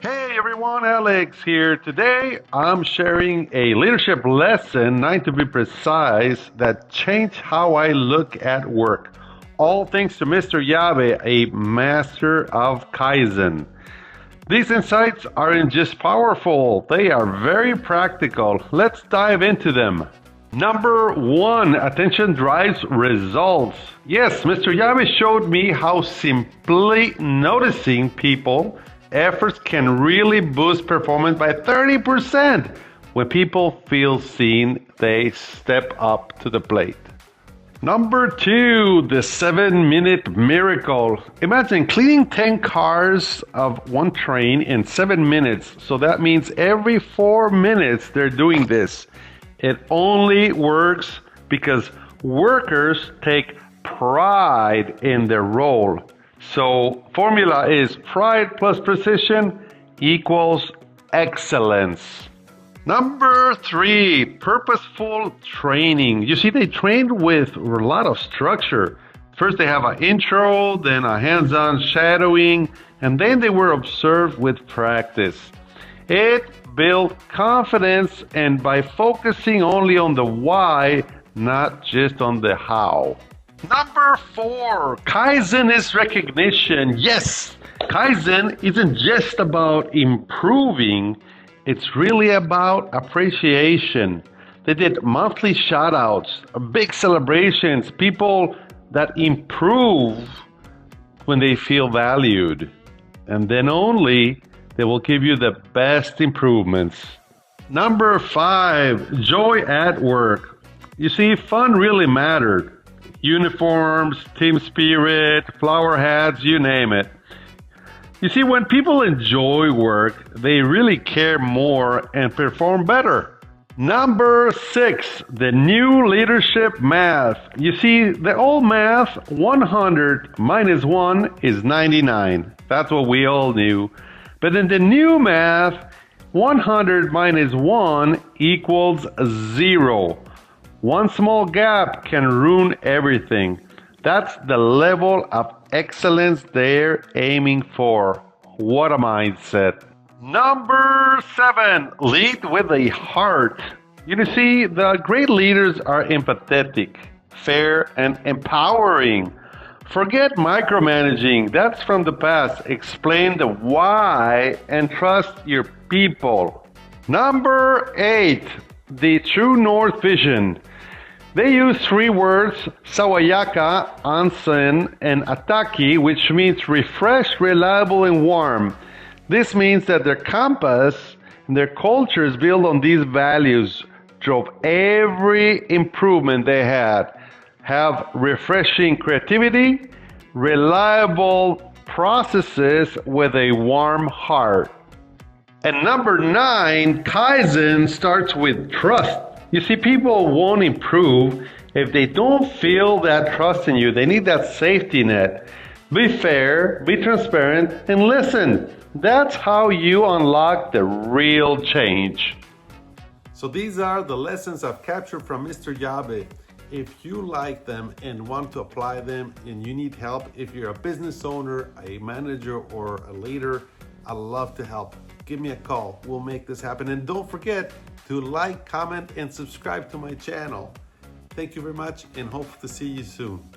Hey everyone, Alex here. Today I'm sharing a leadership lesson, 9 to be precise, that changed how I look at work. All thanks to Mr. Yabe, a master of Kaizen. These insights aren't just powerful, they are very practical. Let's dive into them. Number one, attention drives results. Yes, Mr. Yabe showed me how simply noticing people efforts can really boost performance by 30%. When people feel seen, they step up to the plate. Number two, the 7-minute miracle. Imagine cleaning 10 cars of one train in 7 minutes. So that means every 4 minutes they're doing this. It only works because workers take pride in their role. So formula is pride plus precision equals excellence. Number three, purposeful training. You see, they trained with a lot of structure. First they have an intro, then a hands-on shadowing, and then they were observed with practice. It built confidence, and by focusing only on the why, not just on the how. Number four, Kaizen is recognition. Yes, Kaizen isn't just about improving, it's really about appreciation. They did monthly shout outs, big celebrations, people that improve when they feel valued. And then only they will give you the best improvements. Number five, joy at work. You see, fun really mattered. Uniforms, team spirit, flower hats, you name it. You see, when people enjoy work, they really care more and perform better. Number six, the new leadership math. You see, the old math, 100 minus 1 is 99. That's what we all knew. But in the new math, 100 minus 1 equals 0. One small gap can ruin everything. That's the level of excellence they're aiming for. What a mindset. Number seven, lead with a heart. You see, the great leaders are empathetic, fair, and empowering. Forget micromanaging. That's from the past. Explain the why and trust your people. Number eight, the true north vision. They use three words, sawayaka, onsen, and ataki, which means refreshed, reliable, and warm. This means that their compass and their cultures built on these values drove every improvement they had. Have refreshing creativity, reliable processes with a warm heart. And number nine, Kaizen starts with trust. You see, people won't improve if they don't feel that trust in you. They need that safety net. Be fair, be transparent, and listen. That's how you unlock the real change. So these are the lessons I've captured from Mr. Yabe. If you like them and want to apply them and you need help, if you're a business owner, a manager, or a leader, I'd love to help. Give me a call. We'll make this happen. And don't forget to like, comment, and subscribe to my channel. Thank you very much and hope to see you soon.